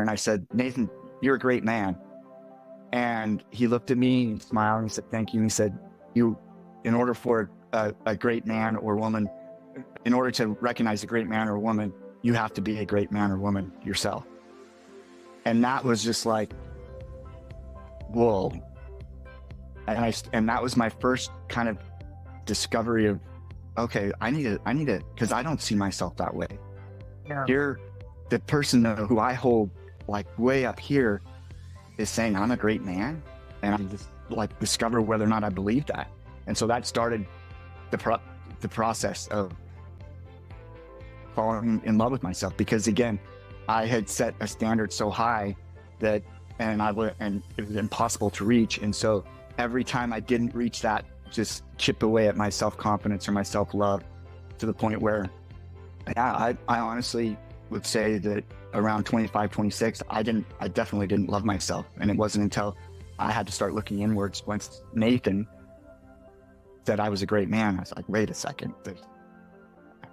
and I said, Nathan, you're a great man. And he looked at me and smiled and he said, thank you. And he said, in order for a great man or woman, in order to recognize a great man or woman, you have to be a great man or woman yourself. And that was just like, whoa. And that was my first kind of discovery of, okay, I need to, because I don't see myself that way. Yeah. Here, the person who I hold like way up here is saying I'm a great man, and I just like discover whether or not I believe that. And so that started the process of falling in love with myself, because again, I had set a standard so high that, and it was impossible to reach. And so every time I didn't reach that, just chip away at my self-confidence or my self-love, to the point where, yeah, I honestly would say that around 25, 26, I definitely didn't love myself. And it wasn't until I had to start looking inwards once Nathan said I was a great man. I was like, wait a second,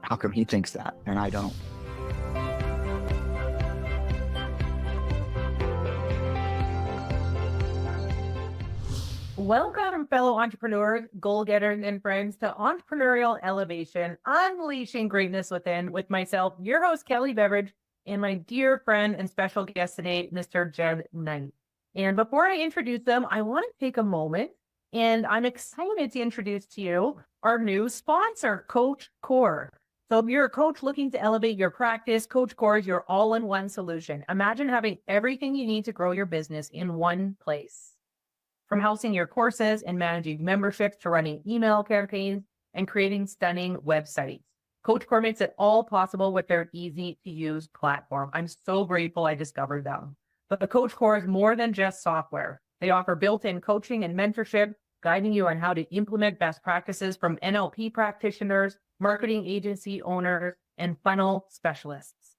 how come he thinks that and I don't? Welcome, fellow entrepreneurs, goal-getters, and friends, to Entrepreneurial Elevation, Unleashing Greatness Within, with myself, your host, Kelly Beveridge, and my dear friend and special guest today, Mr. Jed Knight. And before I introduce them, I want to take a moment, and I'm excited to introduce to you our new sponsor, Coach Core. So if you're a coach looking to elevate your practice, Coach Core is your all-in-one solution. Imagine having everything you need to grow your business in one place. From hosting your courses and managing memberships to running email campaigns and creating stunning websites, Coach Core makes it all possible with their easy-to-use platform. I'm so grateful I discovered them. But the Coach Core is more than just software. They offer built-in coaching and mentorship, guiding you on how to implement best practices from NLP practitioners, marketing agency owners, and funnel specialists.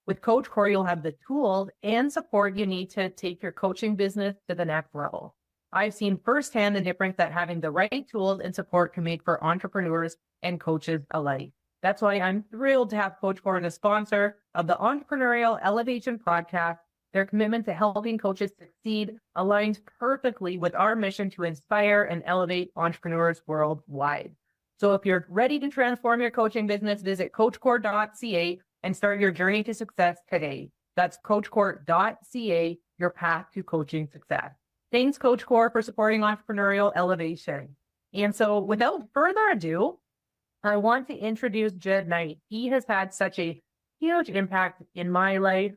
With Coach Core, you'll have the tools and support you need to take your coaching business to the next level. I've seen firsthand the difference that having the right tools and support can make for entrepreneurs and coaches alike. That's why I'm thrilled to have Coach Core as a sponsor of the Entrepreneurial Elevation podcast. Their commitment to helping coaches succeed aligns perfectly with our mission to inspire and elevate entrepreneurs worldwide. So if you're ready to transform your coaching business, visit coachcore.ca and start your journey to success today. That's coachcore.ca, your path to coaching success. Thanks, Coach Core, for supporting Entrepreneurial Elevation. And so without further ado, I want to introduce Jed Knight. He has had such a huge impact in my life.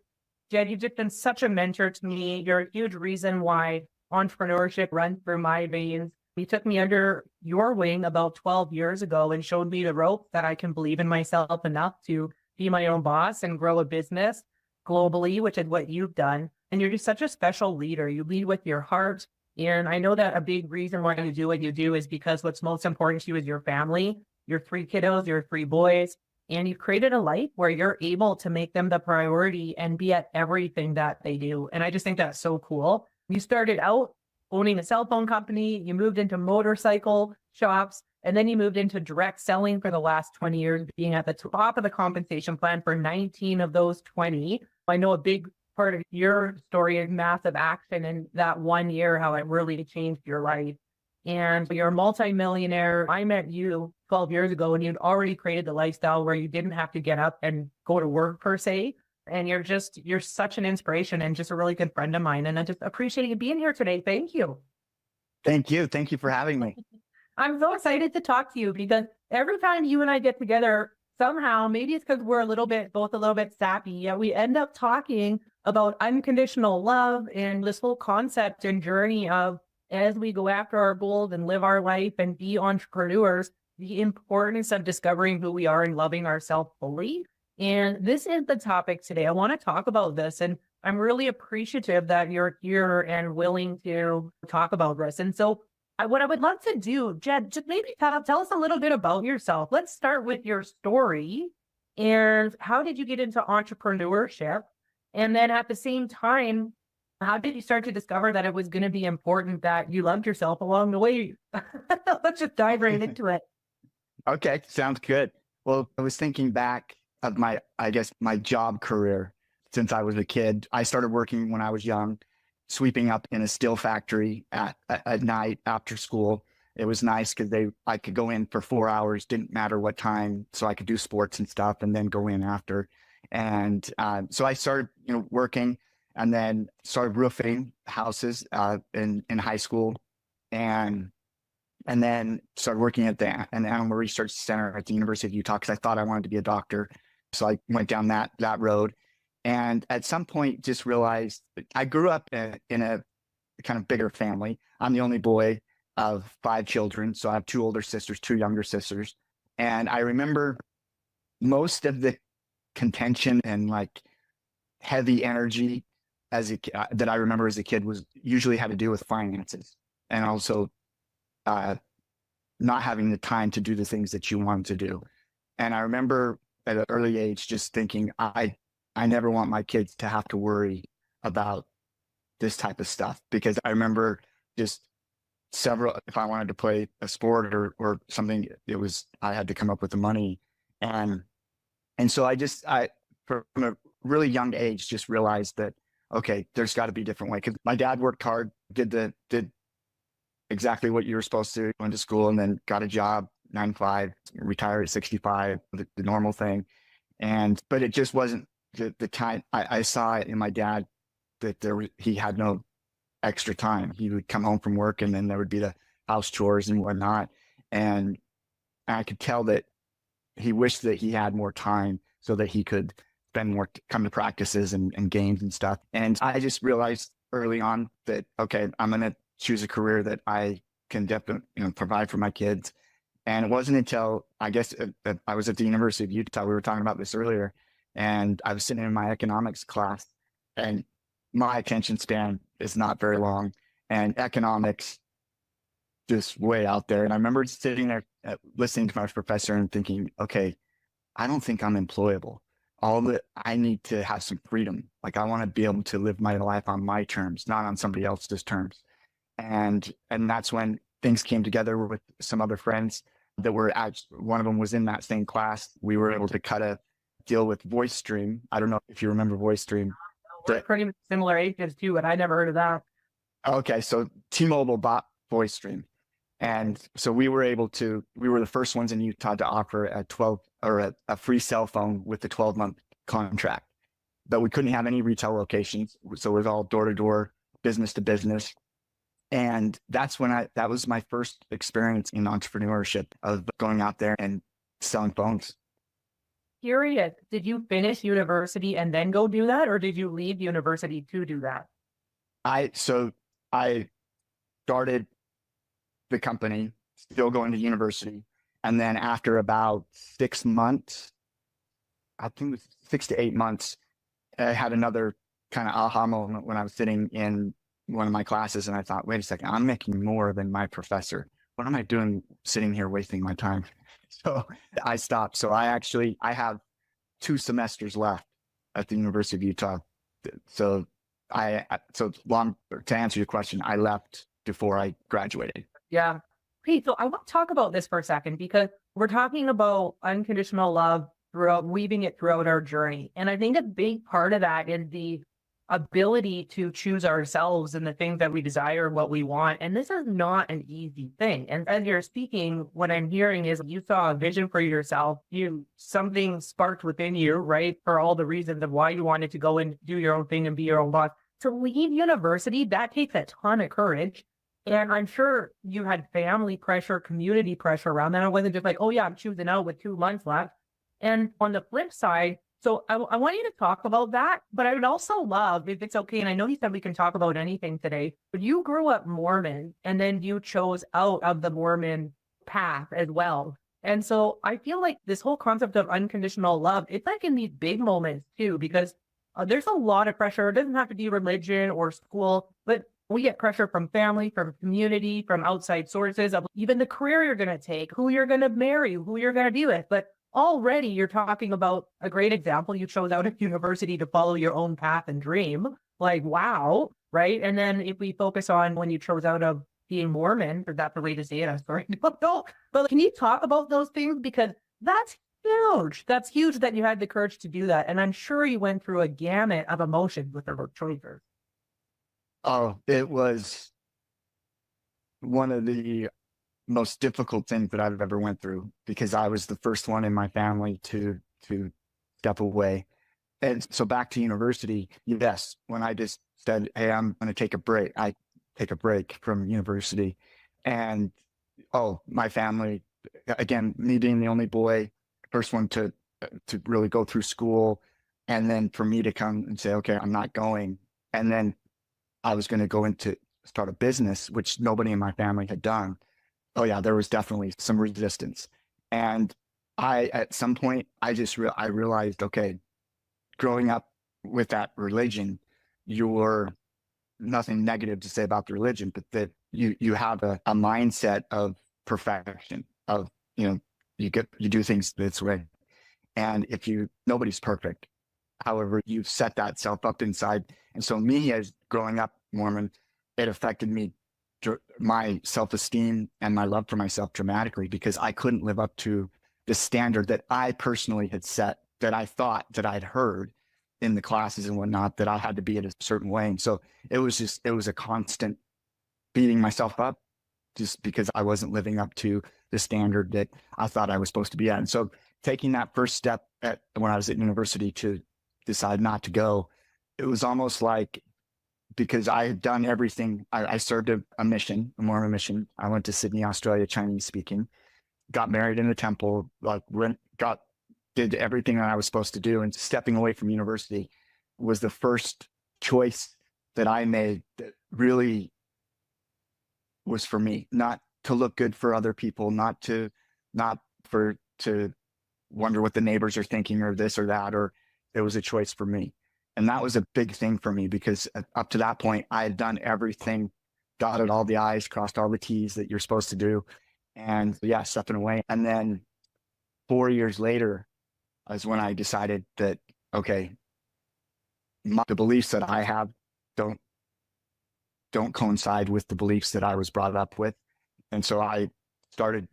Jed, you've just been such a mentor to me. You're a huge reason why entrepreneurship runs through my veins. You took me under your wing about 12 years ago and showed me the ropes that I can believe in myself enough to be my own boss and grow a business globally, which is what you've done. And you're just such a special leader. You lead with your heart. And I know that a big reason why you do what you do is because what's most important to you is your family, your 3 kiddos, your 3 boys, and you've created a life where you're able to make them the priority and be at everything that they do. And I just think that's so cool. You started out owning a cell phone company, you moved into motorcycle shops, and then you moved into direct selling for the last 20 years, being at the top of the compensation plan for 19 of those 20. I know a big part of your story is massive action in that 1 year, how it really changed your life. And you're a multimillionaire. I met you 12 years ago and you'd already created the lifestyle where you didn't have to get up and go to work per se. And you're such an inspiration and just a really good friend of mine. And I just appreciate you being here today. Thank you. Thank you. Thank you for having me. I'm so excited to talk to you because every time you and I get together, somehow, maybe it's because we're both a little bit sappy, yet we end up talking about unconditional love and this whole concept and journey of, as we go after our goals and live our life and be entrepreneurs, the importance of discovering who we are and loving ourselves fully. And this is the topic today. I want to talk about this, and I'm really appreciative that you're here and willing to talk about this. And so what I would love to do, Jed, just maybe tell us a little bit about yourself. Let's start with your story and how did you get into entrepreneurship? And then at the same time, how did you start to discover that it was going to be important that you loved yourself along the way? Let's just dive right into it. Okay, sounds good. Well, I was thinking back of my job career since I was a kid. I started working when I was young, sweeping up in a steel factory at night after school. It was nice because I could go in for 4 hours, didn't matter what time, so I could do sports and stuff, and then go in after. And so I started, working, and then started roofing houses in high school, and then started working at an animal research center at the University of Utah because I thought I wanted to be a doctor. So I went down that road, and at some point just realized I grew up in a kind of bigger family. I'm the only boy of 5 children, so I have 2 older sisters, 2 younger sisters, and I remember most of the contention and like heavy energy that I remember as a kid was usually had to do with finances, and also not having the time to do the things that you wanted to do. And I remember at an early age just thinking, I never want my kids to have to worry about this type of stuff, because I remember just if I wanted to play a sport or something, I had to come up with the money. And so from a really young age, just realized that, okay, there's got to be a different way. Because my dad worked hard, did exactly what you were supposed to, went to school, and then got a job, 9 to 5, retired at 65, the normal thing. But it just wasn't the time. I saw it in my dad that he had no extra time. He would come home from work, and then there would be the house chores and whatnot. And I could tell that he wished that he had more time so that he could spend more, come to practices and games and stuff. And I just realized early on that, okay, I'm going to choose a career that I can definitely, provide for my kids. And it wasn't until, I guess, I was at the University of Utah. We were talking about this earlier, and I was sitting in my economics class, and my attention span is not very long, and economics just way out there. And I remember sitting there listening to my professor and thinking, okay, I don't think I'm employable. I need to have some freedom. Like, I want to be able to live my life on my terms, not on somebody else's terms. And that's when things came together with some other friends that one of them was in that same class. We were able to cut a deal with VoiceStream. I don't know if you remember VoiceStream. We're pretty similar ages too, but I never heard of that. Okay, so T-Mobile bought VoiceStream. And so we were the first ones in Utah to offer a free cell phone with a 12-month contract. But we couldn't have any retail locations. So it was all door-to-door, business to business. And that was my first experience in entrepreneurship, of going out there and selling phones. Curious, did you finish university and then go do that, or did you leave university to do that? I started the company, still going to university. And then after about 6 months, I think it was 6 to 8 months, I had another kind of aha moment when I was sitting in one of my classes, and I thought, wait a second, I'm making more than my professor. What am I doing sitting here wasting my time? So I stopped. So I have 2 semesters left at the University of Utah. So to answer your question, I left before I graduated. Yeah. Okay, so I want to talk about this for a second, because we're talking about unconditional love weaving it throughout our journey. And I think a big part of that is the ability to choose ourselves and the things that we desire, what we want. And this is not an easy thing. And as you're speaking, what I'm hearing is you saw a vision for yourself. Something sparked within you, right? For all the reasons of why you wanted to go and do your own thing and be your own boss. To leave university, that takes a ton of courage. And I'm sure you had family pressure, community pressure around that. It wasn't just like, oh yeah, I'm choosing out with 2 months left. And on the flip side, so I want you to talk about that, but I would also love, if it's okay, and I know you said we can talk about anything today, but you grew up Mormon and then you chose out of the Mormon path as well. And so I feel like this whole concept of unconditional love, it's like in these big moments too, because there's a lot of pressure. It doesn't have to be religion or school, but we get pressure from family, from community, from outside sources of even the career you're going to take, who you're going to marry, who you're going to be with. But already you're talking about a great example. You chose out of university to follow your own path and dream. Like, wow. Right. And then if we focus on when you chose out of being Mormon, or that's the way to say it, I'm sorry. But can you talk about those things? Because that's Huge. That's huge that you had the courage to do that. And I'm sure you went through a gamut of emotions with the choices. Oh, it was one of the most difficult things that I've ever went through because I was the first one in my family to step away. And so back to university, yes, when I just said, "Hey, I'm going to take a break," I take a break from university, and oh, my family, again, me being the only boy, first one to really go through school, and then for me to come and say, "Okay, I'm not going," and then I was going to go into start a business, which nobody in my family had done. Oh yeah, there was definitely some resistance, and at some point I realized, okay, growing up with that religion, you're nothing negative to say about the religion, but that you have a mindset of perfection, of, you do things this way. And if you nobody's perfect. However, you've set that self up inside. And so me as growing up Mormon, it affected me, my self-esteem and my love for myself dramatically because I couldn't live up to the standard that I personally had set, that I thought that I'd heard in the classes and whatnot, that I had to be in a certain way. And so it was a constant beating myself up just because I wasn't living up to the standard that I thought I was supposed to be at. And so taking that first step when I was at university to decide not to go, it was almost like, because I had done everything. I served a mission, a Mormon mission. I went to Sydney, Australia, Chinese speaking, got married in the temple, like did everything that I was supposed to do. And stepping away from university was the first choice that I made that really was for me, not to look good for other people, not to wonder what the neighbors are thinking or this or that, or it was a choice for me. And that was a big thing for me because up to that point, I had done everything, dotted all the I's, crossed all the T's that you're supposed to do. And yeah, stepping away. And then 4 years later is when I decided that, okay, the beliefs that I have don't don't coincide with the beliefs that I was brought up with. And so I started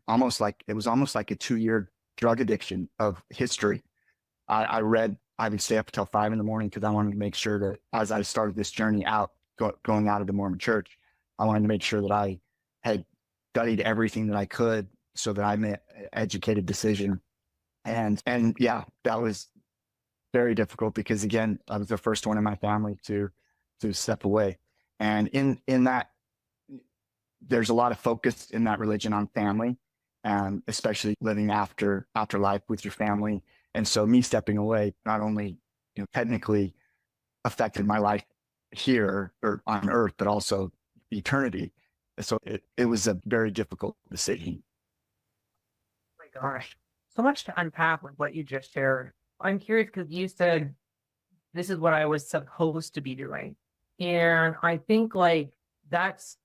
it was almost like a 2 year drug addiction of history. I would stay up until 5 in the morning because I wanted to make sure that as I started this journey going out of the Mormon church, I wanted to make sure that I had studied everything that I could so that I made an educated decision. And yeah, that was very difficult because again, I was the first one in my family to step away. And in that, there's a lot of focus in that religion on family, and especially living after life with your family. And so me stepping away not only, technically affected my life here or on earth, but also eternity. So it was a very difficult decision. Oh my gosh. So much to unpack with what you just shared. I'm curious because you said this is what I was supposed to be doing. And I think like that's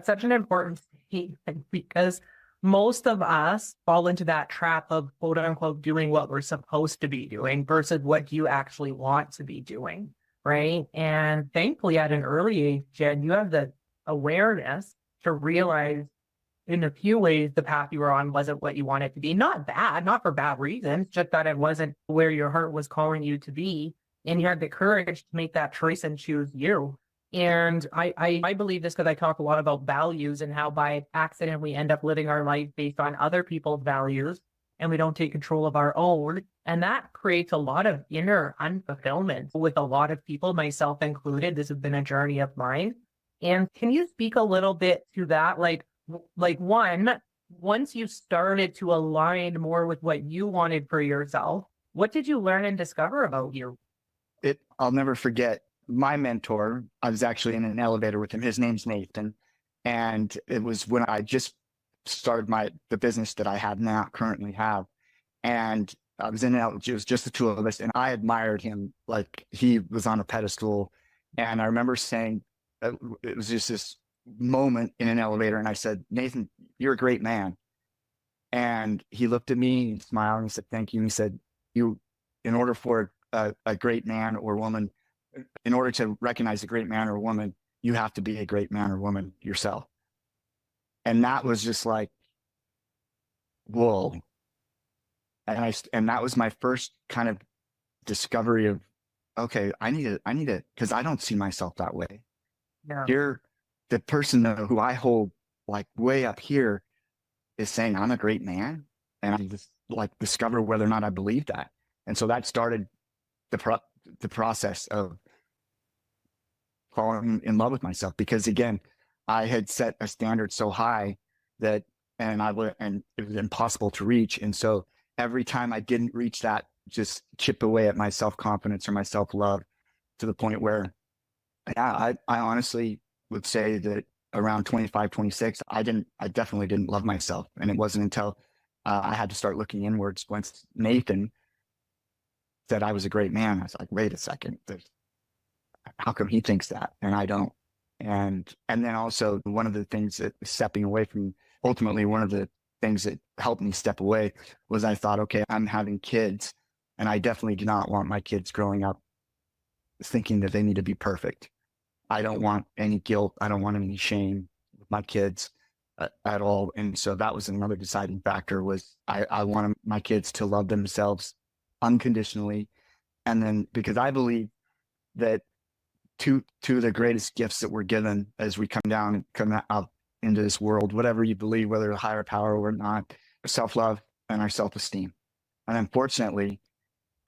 such an important statement because most of us fall into that trap of quote unquote doing what we're supposed to be doing versus what you actually want to be doing. Right. And thankfully at an early age, Jen, you have the awareness to realize in a few ways the path you were on wasn't what you wanted to be. Not bad, not for bad reasons, just that it wasn't where your heart was calling you to be. And you had the courage to make that choice and choose you. And I believe this because I talk a lot about values and how by accident we end up living our life based on other people's values and we don't take control of our own. And that creates a lot of inner unfulfillment with a lot of people, myself included. This has been a journey of mine. And can you speak a little bit to that? Like once you started to align more with what you wanted for yourself, what did you learn and discover about you? I'll never forget my mentor. I was actually in an elevator with him. His name's Nathan. And it was when I just started the business that I have now, currently have. And I was it was just the two of us. And I admired him like he was on a pedestal. And I remember saying, it was just this moment in an elevator. And I said, "Nathan, you're a great man." And he looked at me and smiled and said, "Thank you." And he said, in order for a great man or woman, in order to recognize a great man or woman, you have to be a great man or woman yourself." And that was just like, whoa. And that was my first kind of discovery of, okay, I need to, because I don't see myself that way. Yeah. Here, the person though, who I hold like way up here is saying I'm a great man. And I just like discover whether or not I believe that. And so that started the process of falling in love with myself, because again, I had set a standard so high that, and it was impossible to reach. And so every time I didn't reach that, just chip away at my self-confidence or my self-love, to the point where, yeah, I honestly would say that around 25, 26, I definitely didn't love myself. And it wasn't until I had to start looking inwards once Nathan said I was a great man. I was like, wait a second, how come he thinks that and I don't? And then also one of the things that stepping away from, ultimately one of the things that helped me step away was I thought, okay, I'm having kids, and I definitely do not want my kids growing up thinking that they need to be perfect. I don't want any guilt. I don't want any shame with my kids at all. And so that was another deciding factor, was I wanted my kids to love themselves unconditionally. And then, because I believe that two of the greatest gifts that we're given as we come out into this world, whatever you believe, whether a higher power or not, self-love and our self-esteem. And unfortunately,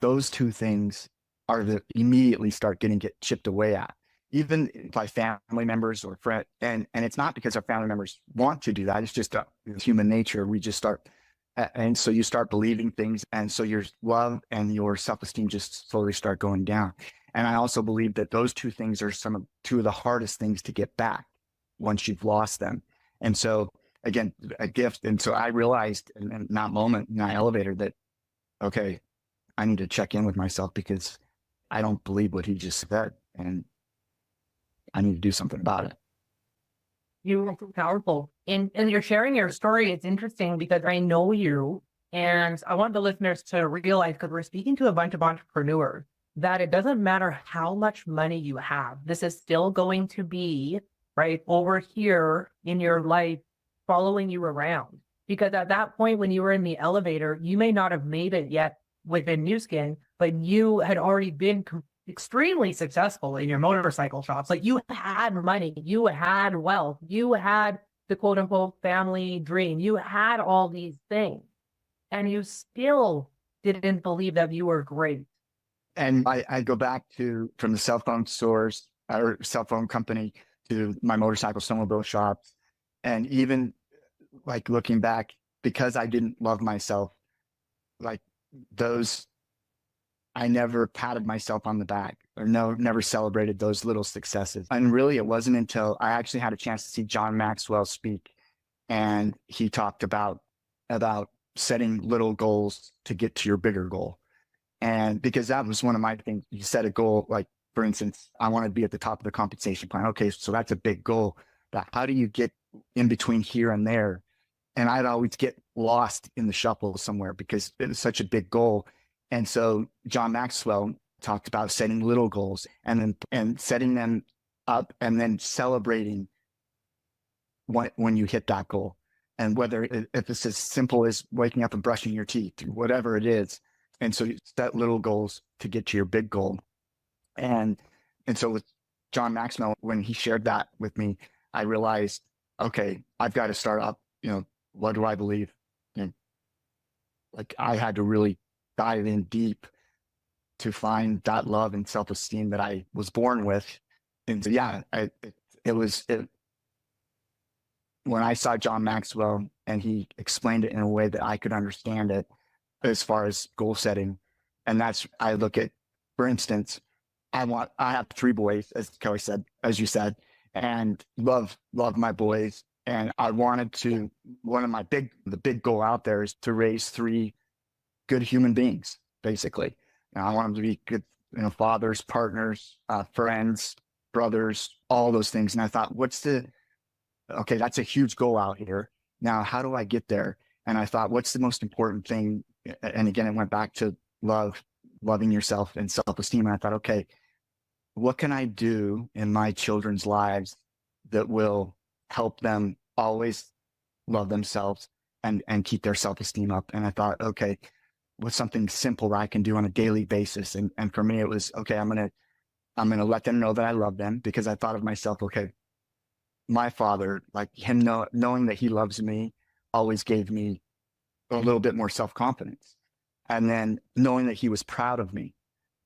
those two things are that immediately start get chipped away at, even by family members or friends. And it's not because our family members want to do that. It's just human nature. We just start. And so you start believing things. And so your love and your self-esteem just slowly start going down. And I also believe that those two things are two of the hardest things to get back once you've lost them. And so again, a gift. And so I realized in that moment in that elevator that, okay, I need to check in with myself, because I don't believe what he just said, and I need to do something about it. You were powerful. And you're sharing your story. It's interesting because I know you, and I want the listeners to realize, because we're speaking to a bunch of entrepreneurs, that it doesn't matter how much money you have. This is still going to be right over here in your life, following you around. Because at that point, when you were in the elevator, you may not have made it yet within New Skin, but you had already been extremely successful in your motorcycle shops. Like, you had money, you had wealth, you had the quote unquote family dream, you had all these things, and you still didn't believe that you were great. And I go back from the cell phone stores or cell phone company to my motorcycle snowmobile shops. And even like looking back, because I didn't love myself, like those, I never patted myself on the back, or never celebrated those little successes. And really, it wasn't until I actually had a chance to see John Maxwell speak, and he talked about setting little goals to get to your bigger goal. And because that was one of my things, you set a goal, like for instance, I want to be at the top of the compensation plan. Okay, so that's a big goal. But how do you get in between here and there? And I'd always get lost in the shuffle somewhere because it was such a big goal. And so John Maxwell talked about setting little goals and setting them up, and then celebrating when you hit that goal. And whether if it's as simple as waking up and brushing your teeth, whatever it is. And so you set little goals to get to your big goal. And so with John Maxwell, when he shared that with me, I realized, okay, I've got to start up, what do I believe? And like, I had to really dive in deep to find that love and self-esteem that I was born with. And so, yeah, when I saw John Maxwell and he explained it in a way that I could understand it as far as goal setting. And I look at, for instance, I have 3 boys, as Kelly said, as you said, and love my boys. And I wanted to, the big goal out there is to raise 3 good human beings, basically. And I want them to be good, fathers, partners, friends, brothers, all those things. And I thought, okay, that's a huge goal out here. Now, how do I get there? And I thought, what's the most important thing? And again, it went back to loving yourself and self-esteem. And I thought, okay, what can I do in my children's lives that will help them always love themselves and keep their self-esteem up? And I thought, okay, with something simple that I can do on a daily basis. And for me, it was, okay, I'm going to let them know that I love them, because I thought of myself, okay, my father, like him knowing that he loves me always gave me a little bit more self-confidence. And then knowing that he was proud of me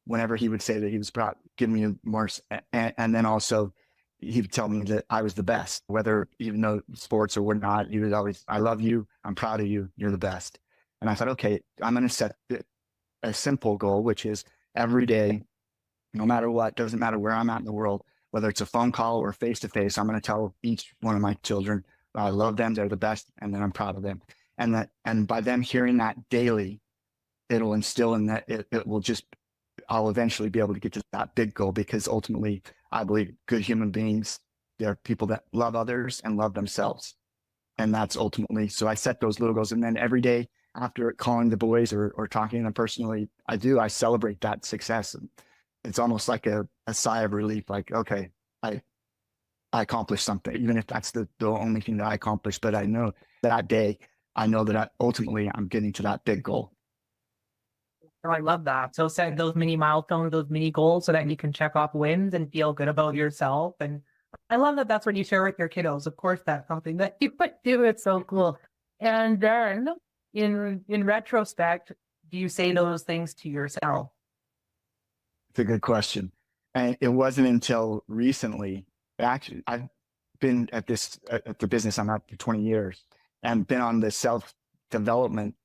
whenever he would say that he was proud, give me more. And then also he would tell me that I was the best, whether even though sports or whatnot, he was always, I love you. I'm proud of you. You're the best. And I thought, okay, I'm going to set a simple goal, which is every day, no matter what, doesn't matter where I'm at in the world, whether it's a phone call or face to face, I'm going to tell each one of my children, I love them. They're the best. And then I'm proud of them. And by them hearing that daily, it'll instill in that it will just, I'll eventually be able to get to that big goal, because ultimately I believe good human beings, they're people that love others and love themselves. And that's ultimately, so I set those little goals. And then every day after calling the boys or talking to them personally, I celebrate that success. And it's almost like a sigh of relief, like, okay, I accomplished something, even if that's the only thing that I accomplished. But I know that day, I know that ultimately I'm getting to that big goal. Oh, I love that. So set those mini milestones, those mini goals, so that you can check off wins and feel good about yourself. And I love that that's what you share with your kiddos. Of course, that's something that you would do. It's so cool. And then in retrospect, do you say those things to yourself? It's a good question. And it wasn't until recently, actually, I've been at the business I'm at for 20 years and been on the self-development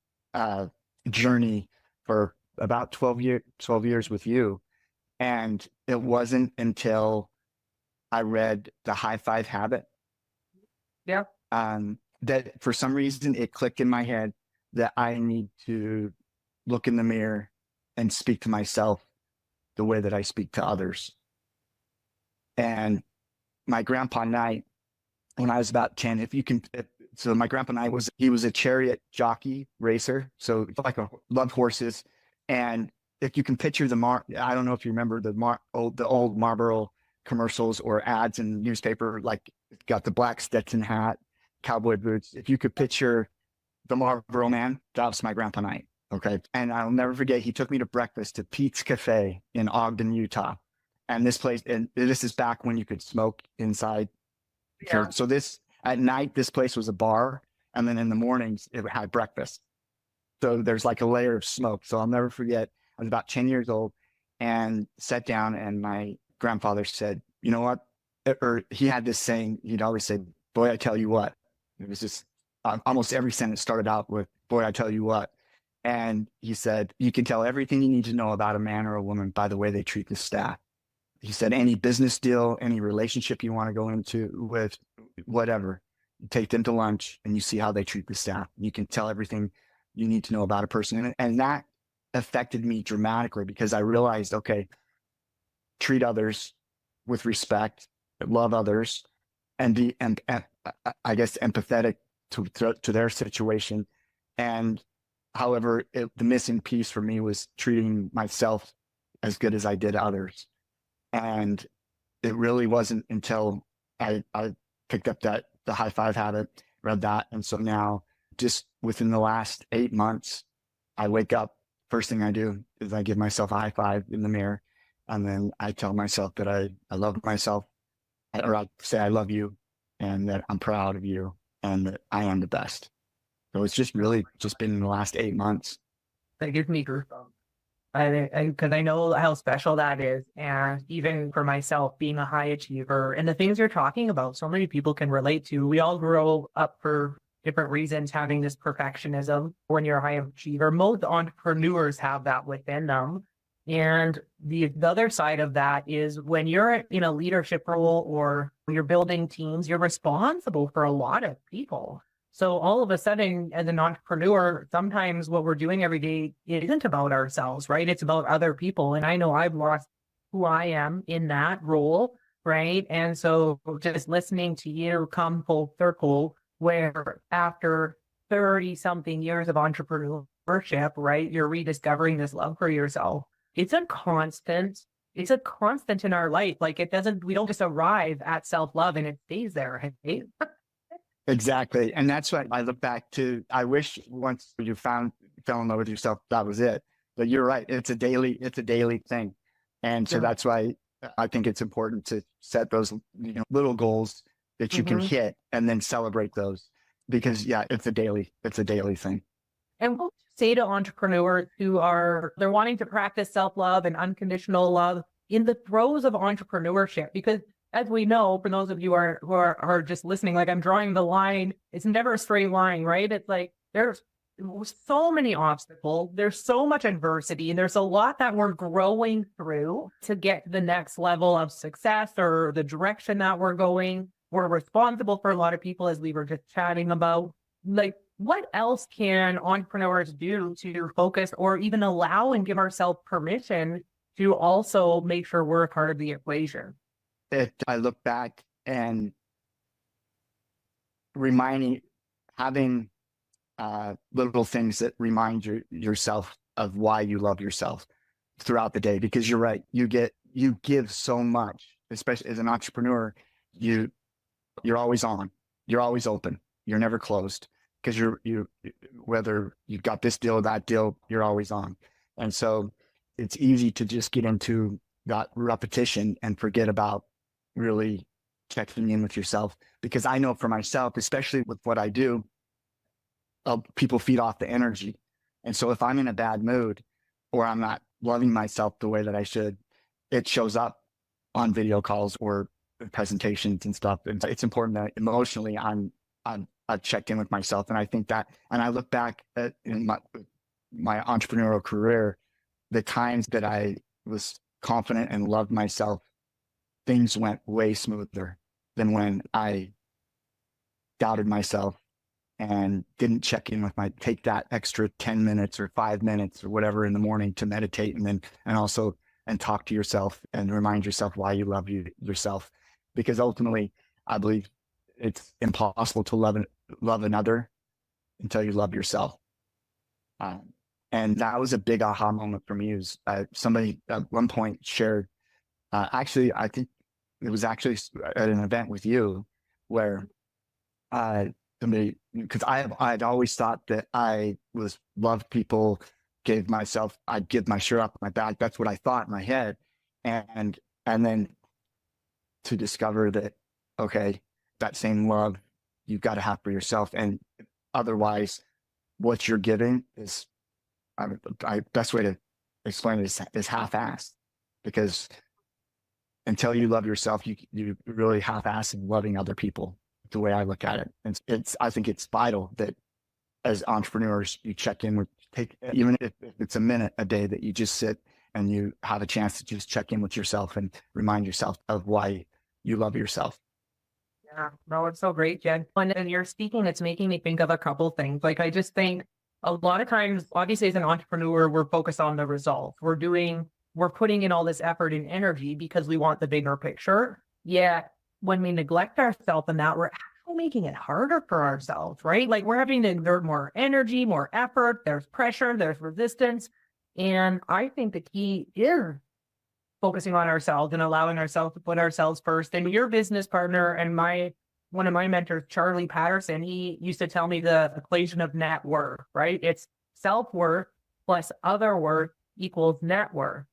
journey for about 12 years with you. And it wasn't until I read The High Five Habit. Yeah. That for some reason it clicked in my head that I need to look in the mirror and speak to myself the way that I speak to others. And my grandpa Knight, when I was about 10, so my grandpa Knight he was a chariot jockey racer. So loved horses. And if you can picture I don't know if you remember the old Marlboro commercials or ads in the newspaper, like got the black Stetson hat, cowboy boots. If you could picture the Marlboro man, that was my grandpa Knight. Okay. And I'll never forget, he took me to breakfast to Pete's Cafe in Ogden, Utah. And this is back when you could smoke inside. Yeah. So at night, this place was a bar. And then in the mornings, it had breakfast. So there's like a layer of smoke. So I'll never forget, I was about 10 years old and sat down, and my grandfather said, you know what? Or he had this saying, he'd always say, boy, I tell you what. It was just almost every sentence started out with, boy, I tell you what. And he said, you can tell everything you need to know about a man or a woman by the way they treat the staff. He said, any business deal, any relationship you want to go into with whatever, you take them to lunch and you see how they treat the staff. You can tell everything you need to know about a person. And that affected me dramatically, because I realized, okay, treat others with respect, love others, and be, and I guess, empathetic to their situation. And however, the missing piece for me was treating myself as good as I did others. And it really wasn't until I picked up the High Five Habit, read that. And so now, just within the last 8 months, I wake up, first thing I do is I give myself a high five in the mirror. And then I tell myself that I love myself, or I'll say I love you, and that I'm proud of you, and that I am the best. So it's just really just been in the last 8 months. That gives me goosebumps. Because I know how special that is. And even for myself, being a high achiever and the things you're talking about, so many people can relate to. We all grow up for different reasons, having this perfectionism. When you're a high achiever, most entrepreneurs have that within them. And the other side of that is when you're in a leadership role or you're building teams, you're responsible for a lot of people. So all of a sudden, as an entrepreneur, sometimes what we're doing every day isn't about ourselves, right? It's about other people. And I know I've lost who I am in that role, right? And so just listening to you come full circle, where after 30 something years of entrepreneurship, right, you're rediscovering this love for yourself. It's a constant in our life. Like we don't just arrive at self-love and it stays there. Right? Exactly. And that's what I look back to. I wish once you found fell in love with yourself, that was it. But you're right. It's a daily thing. And so Yeah. that's why I think it's important to set those, little goals that you can hit and then celebrate those, because it's a daily thing. And what would you say to entrepreneurs who they're wanting to practice self-love and unconditional love in the throes of entrepreneurship? Because as we know, for those of you who are just listening, like I'm drawing the line, it's never a straight line, right? It's like there's so many obstacles, there's so much adversity, and there's a lot that we're growing through to get to the next level of success or the direction that we're going. We're responsible for a lot of people, as we were just chatting about. Like, what else can entrepreneurs do to focus or even allow and give ourselves permission to also make sure we're a part of the equation? I look back and having little things that remind yourself of why you love yourself throughout the day, because you're right. You give so much, especially as an entrepreneur. You're always on, you're always open, you're never closed, because whether you've got this deal or that deal, you're always on. And so it's easy to just get into that repetition and forget about really checking in with yourself. Because I know for myself, especially with what I do, people feed off the energy. And so if I'm in a bad mood or I'm not loving myself the way that I should, it shows up on video calls or presentations and stuff. And it's important that emotionally I've checked in with myself. And I think that, and I look back at in my entrepreneurial career, the times that I was confident and loved myself, things went way smoother than when I doubted myself and didn't check in with take that extra 10 minutes or 5 minutes or whatever in the morning to meditate, and talk to yourself and remind yourself why you love yourself. Because ultimately, I believe it's impossible to love another until you love yourself. And that was a big aha moment for me. Somebody at one point shared, actually, I think it was actually at an event with you where somebody, because I'd always thought that I loved people, I'd give my shirt off my back. That's what I thought in my head. And then to discover that, okay, that same love you've got to have for yourself. And otherwise, what you're giving is, best way to explain it is half-assed. Because until you love yourself, you really half-assing loving other people, the way I look at it. And I think it's vital that as entrepreneurs, you check in even if it's a minute a day, that you just sit and you have a chance to just check in with yourself and remind yourself of why you love yourself. Yeah, no, it's so great, Jed. And you're speaking, it's making me think of a couple things. Like, I just think a lot of times, obviously as an entrepreneur, we're focused on the results. We're putting in all this effort and energy because we want the bigger picture. Yet when we neglect ourselves in that, we're actually making it harder for ourselves, right? Like, we're having to exert more energy, more effort. There's pressure, there's resistance. And I think the key is focusing on ourselves and allowing ourselves to put ourselves first. And your business partner and one of my mentors, Charlie Patterson, he used to tell me the equation of net worth, right? It's self-worth plus other worth equals net worth.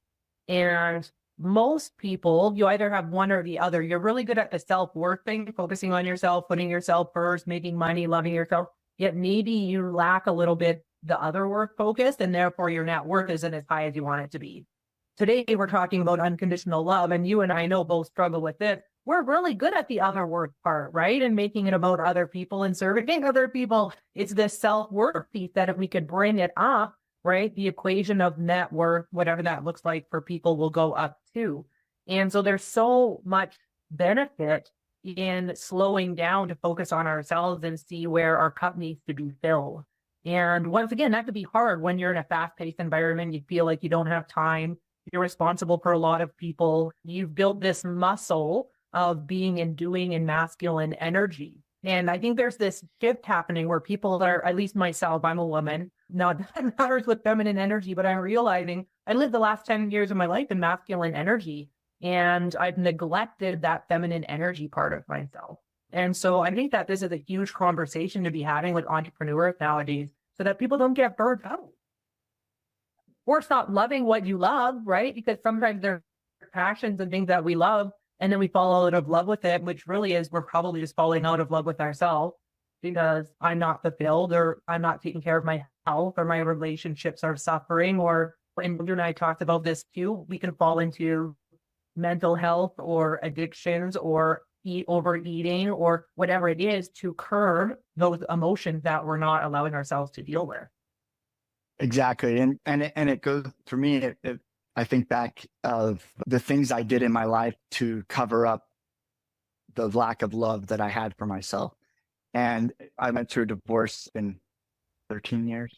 And most people, you either have one or the other. You're really good at the self-worth thing, focusing on yourself, putting yourself first, making money, loving yourself. Yet maybe you lack a little bit the other worth focus, and therefore your net worth isn't as high as you want it to be. Today, we're talking about unconditional love, and you and I know both struggle with it. We're really good at the other worth part, right? And making it about other people and serving other people. It's this self-worth piece that if we could bring it up, right, the equation of net worth, whatever that looks like for people, will go up too. And so there's so much benefit in slowing down to focus on ourselves and see where our cup needs to be filled. And once again, that could be hard when you're in a fast-paced environment. You feel like you don't have time. You're responsible for a lot of people. You've built this muscle of being and doing in masculine energy. And I think there's this shift happening where people are, at least myself, I'm a woman, not matters with feminine energy, but I'm realizing I lived the last 10 years of my life in masculine energy, and I've neglected that feminine energy part of myself. And so I think that this is a huge conversation to be having with entrepreneurs nowadays, so that people don't get burnt out. or stop loving what you love, right? Because sometimes there are passions and things that we love, and then we fall out of love with it, which really is, we're probably just falling out of love with ourselves because I'm not fulfilled, or I'm not taking care of my health, or my relationships are suffering, and you and I talked about this too. We can fall into mental health or addictions or overeating or whatever it is to curb those emotions that we're not allowing ourselves to deal with. Exactly. And it goes for me, I think back of the things I did in my life to cover up the lack of love that I had for myself. And I went through a divorce in 13 years,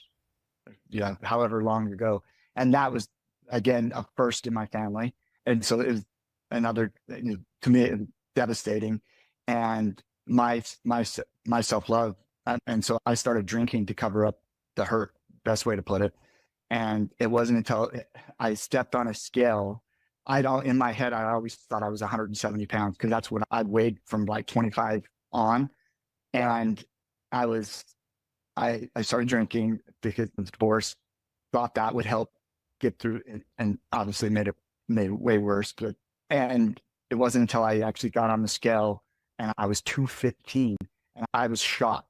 yeah, however long ago. And that was, again, a first in my family. And so it was another, to me, devastating. And my self-love. And so I started drinking to cover up the hurt, best way to put it. And it wasn't until I stepped on a scale. In my head, I always thought I was 170 pounds because that's what I weighed from like 25 on. And I started drinking because of the divorce, thought that would help get through it, and obviously made it way worse. And it wasn't until I actually got on the scale and I was 215 and I was shocked.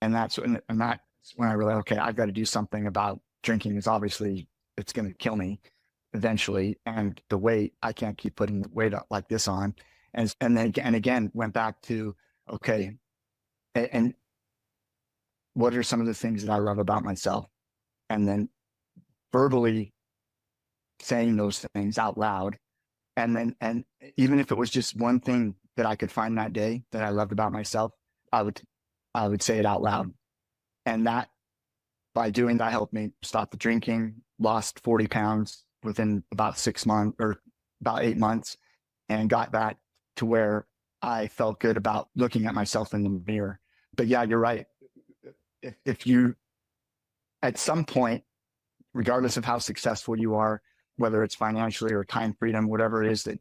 And that's when I realized, okay, I've got to do something about drinking. Is obviously it's going to kill me eventually. And the weight, I can't keep putting weight up like this on. And then again, went back to, okay, and what are some of the things that I love about myself? And then verbally saying those things out loud. And even if it was just one thing that I could find that day that I loved about myself, I would say it out loud. And that, by doing that, helped me stop the drinking, lost 40 pounds within about 6 months or about 8 months, and got back to where I felt good about looking at myself in the mirror. But yeah, you're right. If you, at some point, regardless of how successful you are, whether it's financially or time freedom, whatever it is that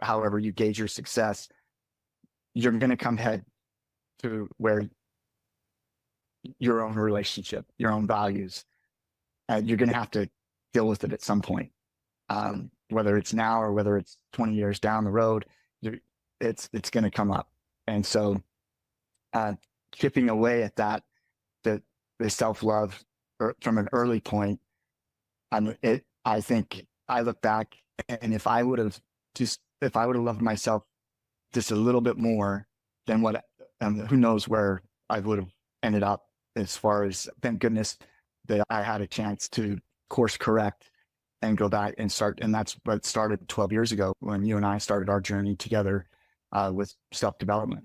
however you gauge your success, you're going to come head to where your own relationship, your own values, and you're going to have to deal with it at some point. Whether it's now or whether it's 20 years down the road, it's going to come up. And so chipping away at that, the self-love from an early point, I think I look back, and if I would have loved myself just a little bit more than what, who knows where I would have ended up, as far as, thank goodness that I had a chance to course correct and go back and start. And that's what started 12 years ago when you and I started our journey together with self-development.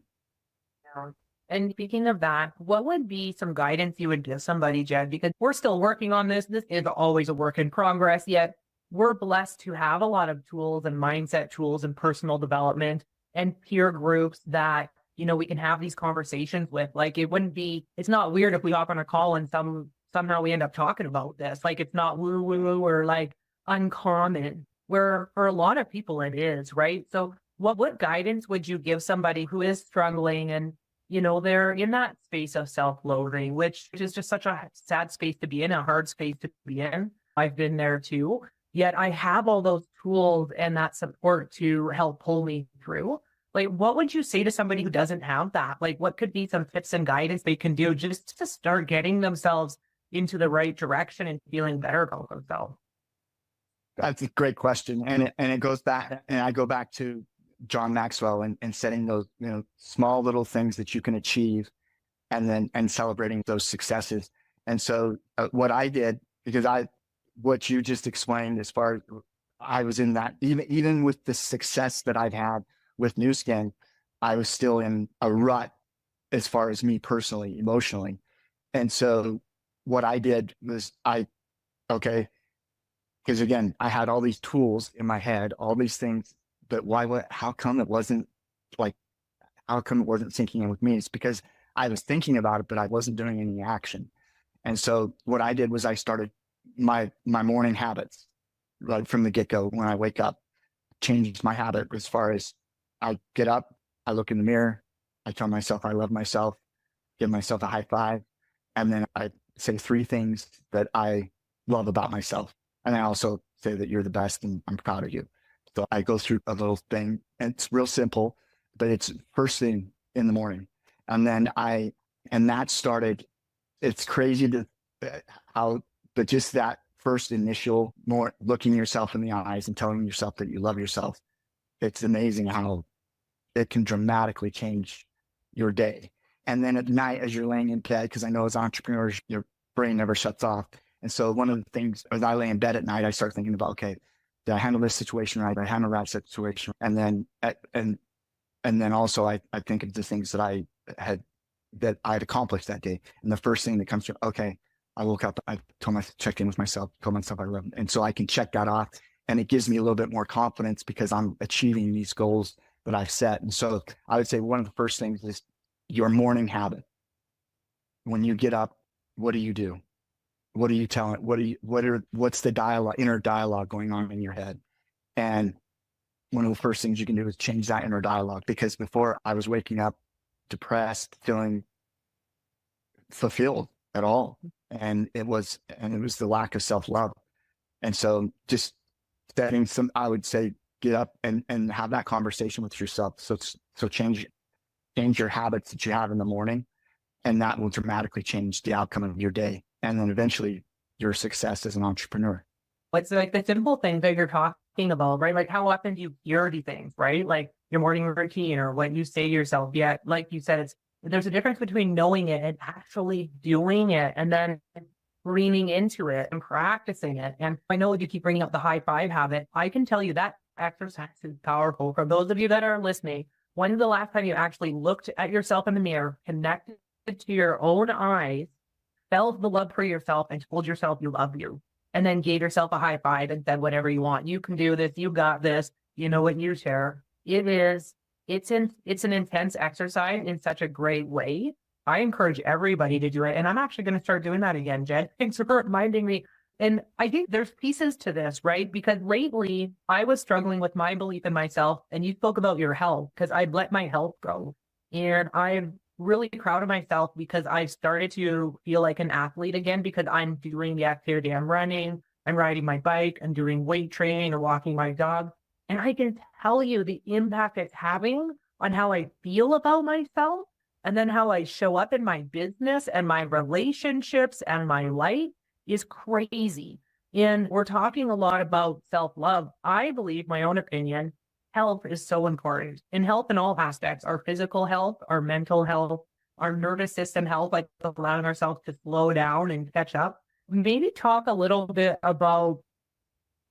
And speaking of that, what would be some guidance you would give somebody, Jed? Because we're still working on this. This is always a work in progress, yet we're blessed to have a lot of tools and mindset tools and personal development and peer groups that, we can have these conversations with. Like, it's not weird if we hop on a call and somehow we end up talking about this. Like, it's not woo woo or like uncommon, where for a lot of people it is, right? So what guidance would you give somebody who is struggling and they're in that space of self-loathing, which is just such a sad space to be in, a hard space to be in. I've been there too, yet I have all those tools and that support to help pull me through. Like, what would you say to somebody who doesn't have that? Like, what could be some tips and guidance they can do just to start getting themselves into the right direction and feeling better about themselves? That's a great question. And it goes back, and I go back to John Maxwell and setting those, small little things that you can achieve, and celebrating those successes. And so what I did, because what you just explained, as far as I was in that, even with the success that I've had with Nu Skin, I was still in a rut as far as me personally, emotionally. And so what I did was okay, because again, I had all these tools in my head, all these things, but how come it wasn't sinking in with me? It's because I was thinking about it, but I wasn't doing any action. And so what I did was I started my morning habits right from the get-go. When I wake up, changed my habit as far as I get up, I look in the mirror, I tell myself I love myself, give myself a high five, and then I say 3 things that I love about myself. And I also say that you're the best and I'm proud of you. So I go through a little thing and it's real simple, but it's first thing in the morning. And then and that started, it's crazy to how, but just that first initial more looking yourself in the eyes and telling yourself that you love yourself. It's amazing how it can dramatically change your day. And then at night, as you're laying in bed, because I know as entrepreneurs, your brain never shuts off. And so one of the things, as I lay in bed at night, I start thinking about, okay, did I handle this situation right? Did I handle that situation? And then also I think of the things that I'd accomplished that day. And the first thing that comes to, okay, I woke up, checked in with myself, told myself I love, and so I can check that off. And it gives me a little bit more confidence because I'm achieving these goals that I've set. And so I would say one of the first things is your morning habit. When you get up, what do you do? What are you telling? What's the dialogue, inner dialogue going on in your head? And one of the first things you can do is change that inner dialogue, because before I was waking up depressed, feeling fulfilled at all. And it was the lack of self-love. And so just setting I would say, get up and have that conversation with yourself. So change your habits that you have in the morning, and that will dramatically change the outcome of your day. And then eventually your success as an entrepreneur. It's like the simple things that you're talking about, right? Like how often do you hear these things, right? Like your morning routine or what you say to yourself. Yet, like you said, there's a difference between knowing it and actually doing it, and then leaning into it and practicing it. And I know you keep bringing up the high five habit. I can tell you that exercise is powerful. For those of you that are listening, when's the last time you actually looked at yourself in the mirror, connected to your own eyes, felt the love for yourself, and told yourself you love you, and then gave yourself a high five and said, whatever you want, you can do this, you got this, you know what you share. It's an intense exercise in such a great way. I encourage everybody to do it. And I'm actually going to start doing that again, Jed. Thanks for reminding me. And I think there's pieces to this, right? Because lately I was struggling with my belief in myself, and you spoke about your health, because I'd let my health go. And I'm really proud of myself because I've started to feel like an athlete again, because I'm doing the activity. I'm running, I'm riding my bike, I'm doing weight training or walking my dog. And I can tell you the impact it's having on how I feel about myself, and then how I show up in my business and my relationships and my life is crazy. And we're talking a lot about self-love. I believe, my own opinion, health is so important. In health in all aspects, our physical health, our mental health, our nervous system health, like allowing ourselves to slow down and catch up. Maybe talk a little bit about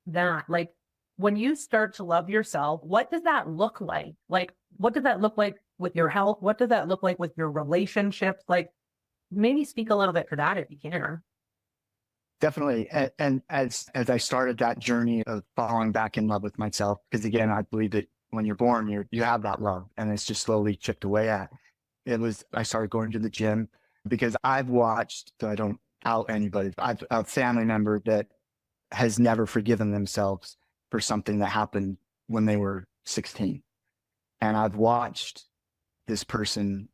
that. Like, when you start to love yourself, what does that look like? Like, what does that look like with your health? What does that look like with your relationships? Like, maybe speak a little bit for that if you can. Definitely. And as I started that journey of falling back in love with myself, because again, I believe that when you're born, you have that love, and it's just slowly chipped away at. I started going to the gym because I've watched, so I don't out anybody, I've a family member that has never forgiven themselves for something that happened when they were 16. And I've watched this person's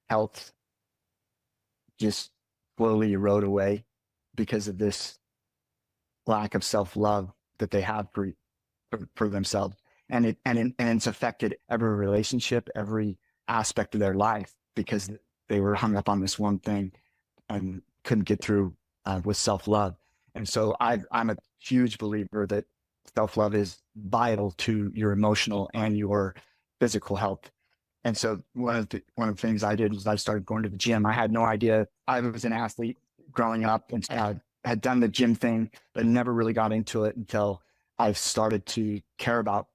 health just slowly erode away because of this lack of self-love that they have for themselves. And it's affected every relationship, every aspect of their life, because they were hung up on this one thing and couldn't get through with self-love. And so I'm a huge believer that self-love is vital to your emotional and your physical health. And so one of the things I did was I started going to the gym. I had no idea. I was an athlete growing up and had done the gym thing, but never really got into it until I started to care about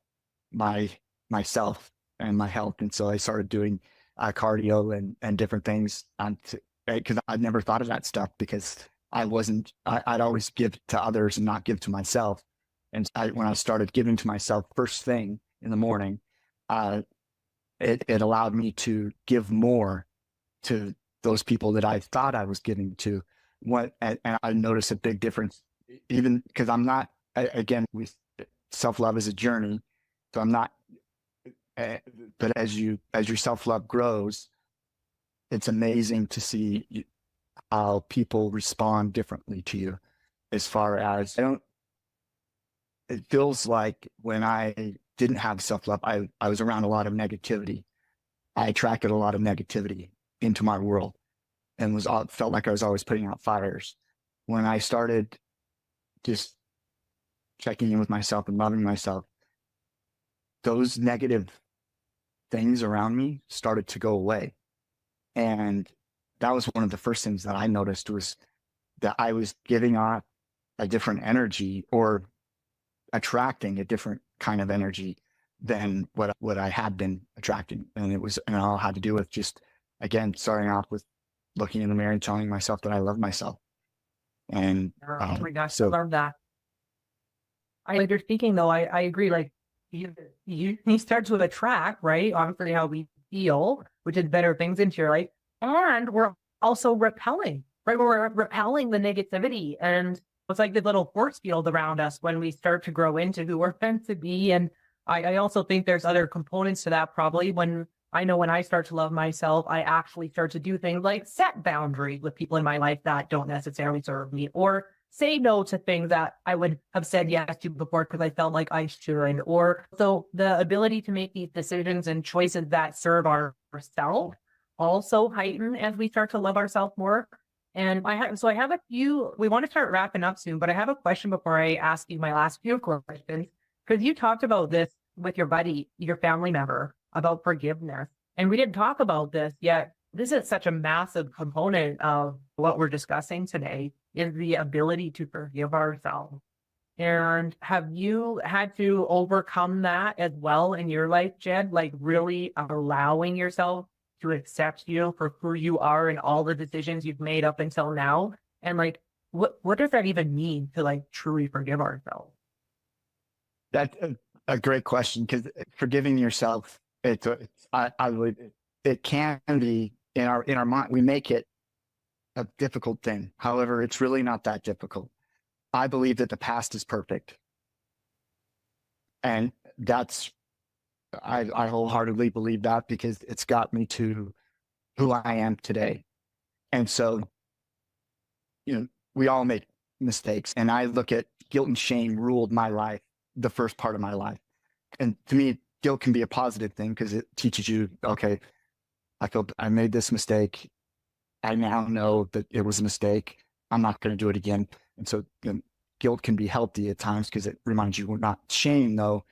myself and my health. And so I started doing cardio and different things because I'd never thought of that stuff, because I'd always give to others and not give to myself. And when I started giving to myself first thing in the morning, it allowed me to give more to those people that I thought I was giving to. And I noticed a big difference, even because I'm not, again, self-love is a journey. So I'm not, but as your self-love grows, it's amazing to see how people respond differently to you. As far as it feels like when I didn't have self-love, I was around a lot of negativity. I attracted a lot of negativity into my world and felt like I was always putting out fires. When I started just checking in with myself and loving myself, those negative things around me started to go away. And that was one of the first things that I noticed, was that I was giving off a different energy, or attracting a different kind of energy than what I had been attracting. And it all had to do with just, again, starting off with looking in the mirror and telling myself that I love myself. And Oh my gosh, I so love that. Like you're speaking though, I agree. Like you start to attract, right? Obviously how we feel, which is better things into your life. And we're also repelling, right? We're repelling the negativity. And it's like the little force field around us when we start to grow into who we're meant to be. And I also think there's other components to that, probably. When I start to love myself, I actually start to do things like set boundaries with people in my life that don't necessarily serve me, or say no to things that I would have said yes to before because I felt like I should. Or so the ability to make these decisions and choices that serve ourselves also heighten as we start to love ourselves more. And I have a few, we want to start wrapping up soon, but I have a question before I ask you my last few questions, because you talked about this with your buddy, your family member, about forgiveness. And we didn't talk about this yet. This is such a massive component of what we're discussing today, is the ability to forgive ourselves. And have you had to overcome that as well in your life, Jed? Like really allowing yourself to accept you for who you are and all the decisions you've made up until now? And like, what does that even mean to like truly forgive ourselves? that's a great question, because forgiving yourself, I believe it can be in our mind. We make it a difficult thing. However, it's really not that difficult. I believe that the past is perfect. And I wholeheartedly believe that, because it's got me to who I am today. And so, we all make mistakes. And I look at guilt and shame ruled my life, the first part of my life. And to me, guilt can be a positive thing, because it teaches you, okay, I made this mistake. I now know that it was a mistake. I'm not going to do it again. And so guilt can be healthy at times, because it reminds you not. Shame, though,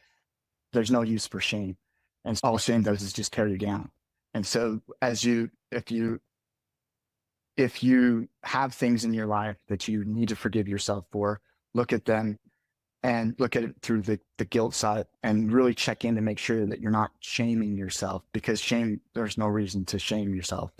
there's no use for shame. And all shame does is just tear you down. And so if you have things in your life that you need to forgive yourself for, look at them and look at it through the guilt side, and really check in to make sure that you're not shaming yourself, because there's no reason to shame yourself.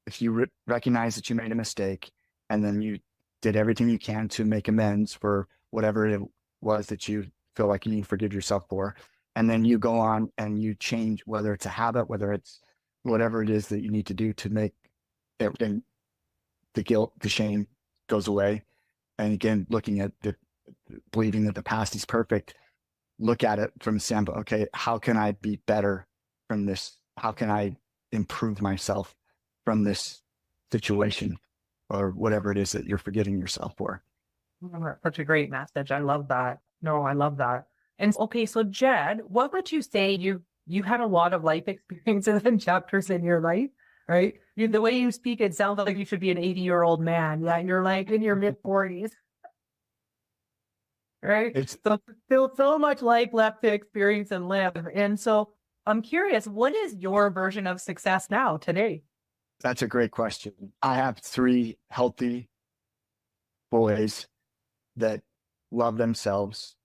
If you recognize that you made a mistake, and then you did everything you can to make amends for whatever it was that you feel like you need to forgive yourself for, and then you go on and you change, whether it's a habit, whether it's whatever it is that you need to do to make it, then the guilt, the shame goes away. And again, looking at believing that the past is perfect, look at it from a standpoint, okay, how can I be better from this? How can I improve myself from this situation, or whatever it is that you're forgiving yourself for? Such a great message. I love that. No, I love that. And okay, so Jed, what would you say you had a lot of life experiences and chapters in your life, right? The way you speak, it sounds like you should be an 80-year-old man. Yeah, you're like in your mid-40s, right? It's So still so much life left to experience and live. And so I'm curious, what is your version of success now today? That's a great question. I have 3 healthy boys that love themselves.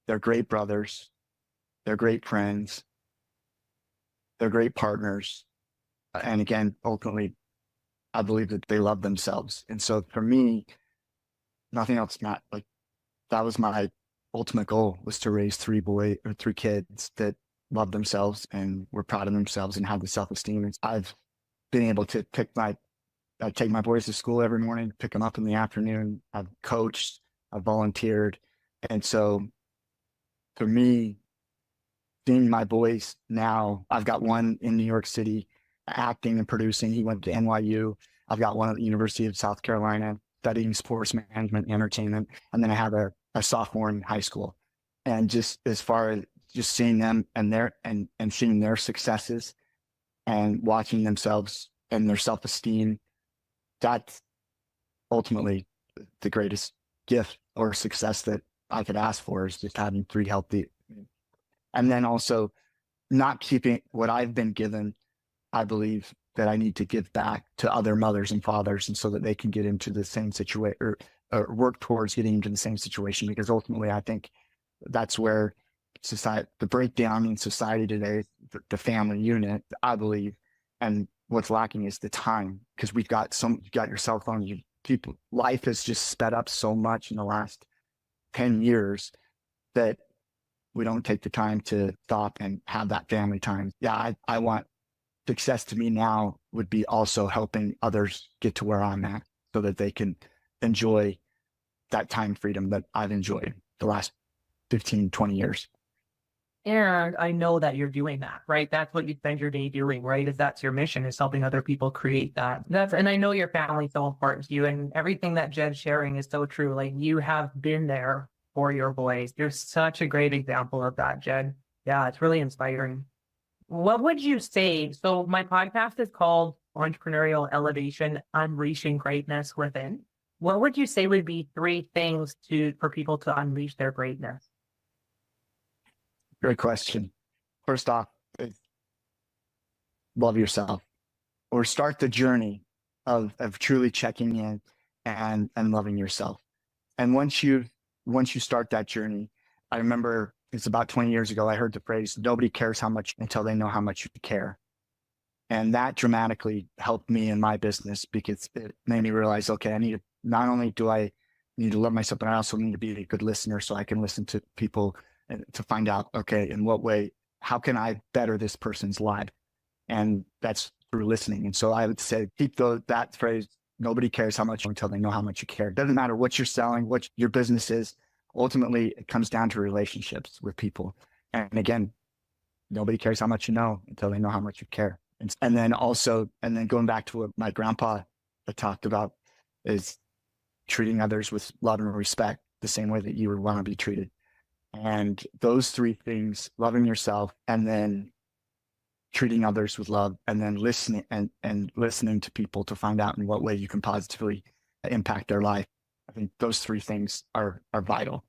They're great brothers. They're great friends. They're great partners. And again, ultimately, I believe that they love themselves. And so for me, nothing else matters. Like, that was my ultimate goal, was to raise 3 kids that love themselves and were proud of themselves and have the self-esteem. And I've been able to I take my boys to school every morning, pick them up in the afternoon. I've coached, I've volunteered. And so for me, seeing my boys now, I've got one in New York City acting and producing. He went to NYU. I've got one at the University of South Carolina studying sports management and entertainment. And then I have a sophomore in high school. And just as far as just seeing them and and seeing their successes and watching themselves and their self-esteem, that's ultimately the greatest gift or success that I could ask for, is just having three healthy. And then also not keeping what I've been given. I believe that I need to give back to other mothers and fathers, and so that they can get into the same situation, or work towards getting into the same situation, because ultimately I think that's where society, the breakdown in society today, the family unit, I believe, and what's lacking is the time, because you got your cell phone, people, life has just sped up so much in the last 10 years that we don't take the time to stop and have that family time. Yeah, I want success to me now would be also helping others get to where I'm at, so that they can enjoy that time freedom that I've enjoyed the last 15, 20 years. And I know that you're doing that, right? That's what you spend your day doing, right? Is that's your mission, is helping other people create that. And I know your family's so important to you, and everything that Jed's sharing is so true. Like, you have been there for your boys. You're such a great example of that, Jed. Yeah, it's really inspiring. What would you say? So my podcast is called Entrepreneurial Elevation, Unleashing Greatness Within. What would you say would be three things for people to unleash their greatness? Great question. First off, love yourself, or start the journey of truly checking in and loving yourself. And once you start that journey, I remember it's about 20 years ago, I heard the phrase, nobody cares how much until they know how much you care. And that dramatically helped me in my business, because it made me realize, okay, not only do I need to love myself, but I also need to be a good listener, so I can listen to people and to find out, okay, in what way, how can I better this person's life? And that's through listening. And so I would say, keep that phrase, nobody cares how much until they know how much you care. It doesn't matter what you're selling, what your business is. Ultimately, it comes down to relationships with people. And again, nobody cares how much you know until they know how much you care. And then going back to what my grandpa had talked about, is treating others with love and respect the same way that you would want to be treated. And those three things, loving yourself, and then treating others with love, and then listening and listening to people to find out in what way you can positively impact their life. I think those three things are vital.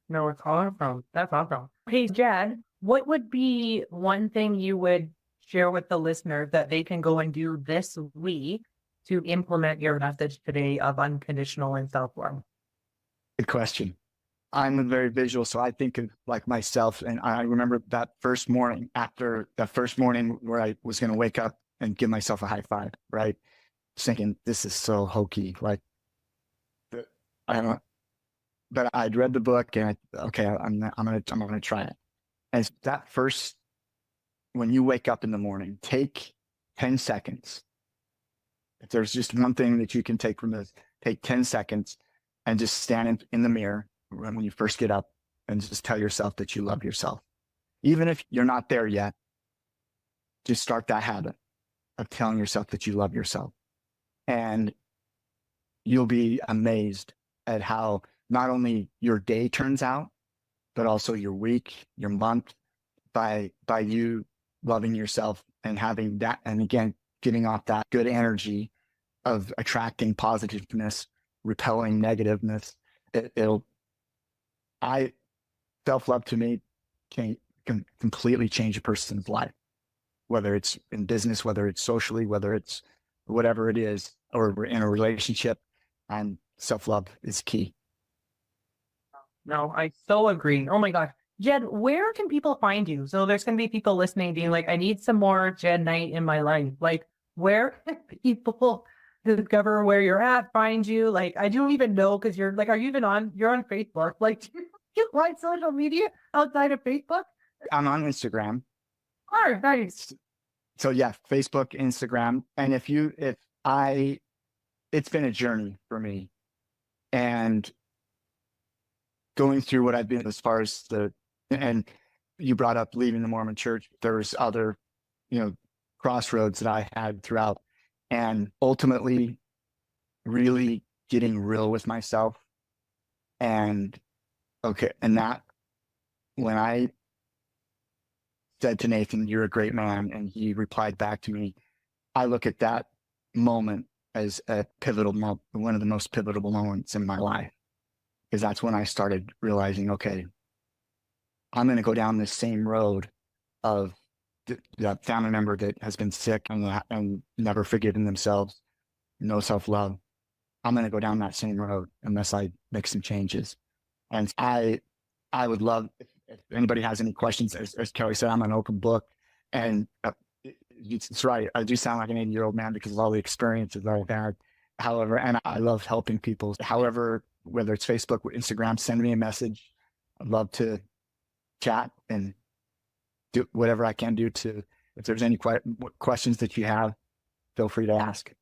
No, it's awesome. That's awesome. Hey, Jed, what would be one thing you would share with the listeners that they can go and do this week to implement your message today of unconditional and self-love? Good question. I'm very visual, so I think of like myself. And I remember that first morning where I was going to wake up and give myself a high five, right? Thinking, this is so hokey. Like, I don't, but I'd read the book, and I'm going to try it. And that first, when you wake up in the morning, take 10 seconds. If there's just one thing that you can take from this, take 10 seconds and just stand in the mirror when you first get up, and just tell yourself that you love yourself. Even if you're not there yet, just start that habit of telling yourself that you love yourself. And you'll be amazed at how not only your day turns out, but also your week, your month, by you loving yourself and having that, and again, getting off that good energy of attracting positiveness, repelling negativeness. Self-love to me can completely change a person's life, whether it's in business, whether it's socially, whether it's whatever it is, or we're in a relationship. And self-love is key. No, I so agree. Oh my gosh. Jed, where can people find you? So there's going to be people listening being like, I need some more Jed Knight in my life. Like, where can people discover where you're at, find you? Like, I don't even know, because you're like, you're on Facebook? Like, do you like social media outside of Facebook? I'm on Instagram. Oh, nice. So yeah, Facebook, Instagram. And it's been a journey for me, and going through what I've been, as far as and you brought up leaving the Mormon church, there was other, crossroads that I had throughout, and ultimately really getting real with myself. And that when I said to Nathan, "You're a great man," and he replied back to me, I look at that moment as a one of the most pivotal moments in my life, because that's when I started realizing, okay, I'm going to go down this same road of that family member that has been sick and never forgiven themselves, no self-love. I'm going to go down that same road unless I make some changes. And I would love if anybody has any questions. As Kelly said, I'm an open book, and it's right. I do sound like an 80-year-old man because of all the experiences I've had. However, and I love helping people. However, whether it's Facebook or Instagram, send me a message. I'd love to chat and do whatever I can do to. If there's any questions that you have, feel free to ask.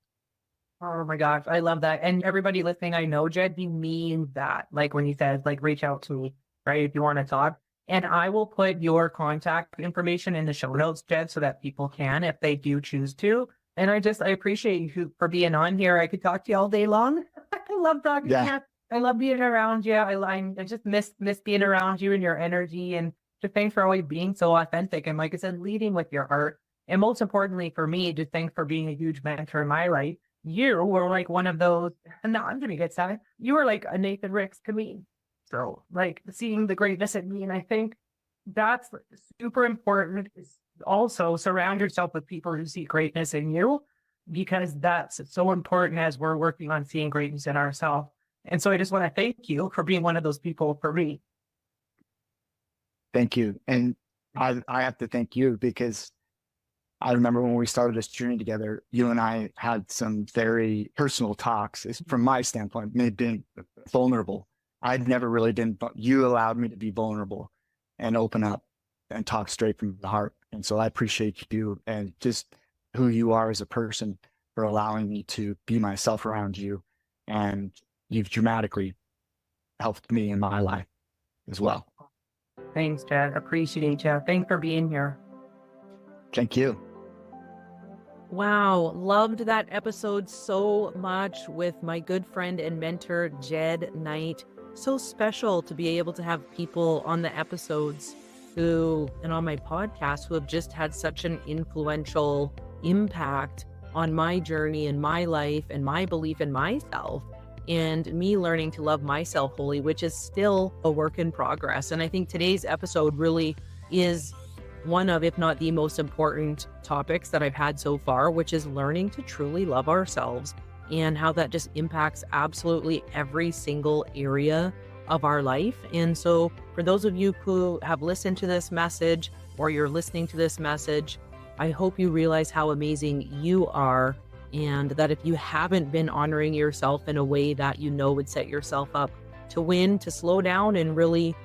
Oh my gosh, I love that. And everybody listening, I know, Jed, he means that. Like when he says, like, reach out to me, right? If you want to talk. And I will put your contact information in the show notes, Jed, so that people can, if they do choose to. And I appreciate you for being on here. I could talk to you all day long. I love talking to you. I love being around you. I just miss being around you and your energy. And just thanks for always being so authentic. And like I said, leading with your heart. And most importantly for me, just thanks for being a huge mentor in my life. You were like one of those, and now I'm going to get sad. You were like a Nathan Ricks to me. So like seeing the greatness in me. And I think that's super important. Is also surround yourself with people who see greatness in you, because that's so important as we're working on seeing greatness in ourselves. And so I just want to thank you for being one of those people for me. Thank you. And I have to thank you, because I remember when we started this journey together, you and I had some very personal talks. From my standpoint, may have been vulnerable. I'd never really been, but you allowed me to be vulnerable and open up and talk straight from the heart. And so I appreciate you and just who you are as a person for allowing me to be myself around you. And you've dramatically helped me in my life as well. Thanks, Jed. Appreciate you. Thanks for being here. Thank you. Wow, loved that episode so much with my good friend and mentor, Jed Knight. So special to be able to have people on the episodes and on my podcast who have just had such an influential impact on my journey and my life and my belief in myself, and me learning to love myself wholly, which is still a work in progress. And I think today's episode really is one of, if not the most important topics that I've had so far, which is learning to truly love ourselves and how that just impacts absolutely every single area of our life. And so for those of you who have listened to this message or you're listening to this message, I hope you realize how amazing you are, and that if you haven't been honoring yourself in a way that you know would set yourself up to win, to slow down and really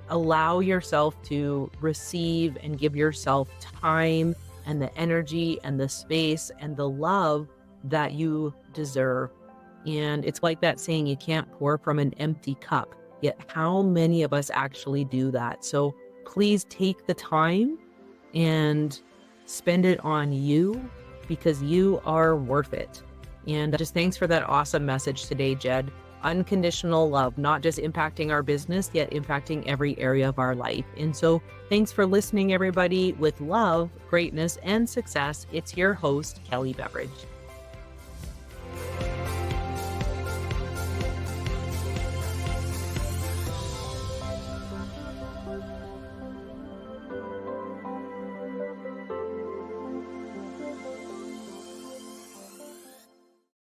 allow yourself to receive and give yourself time and the energy and the space and the love that you deserve. And it's like that saying, you can't pour from an empty cup. Yet how many of us actually do that? So please take the time and spend it on you, because you are worth it. And just thanks for that awesome message today, Jed. Unconditional love, not just impacting our business, yet impacting every area of our life. And so thanks for listening, everybody. With love, greatness, and success, it's your host, Kelly Beveridge.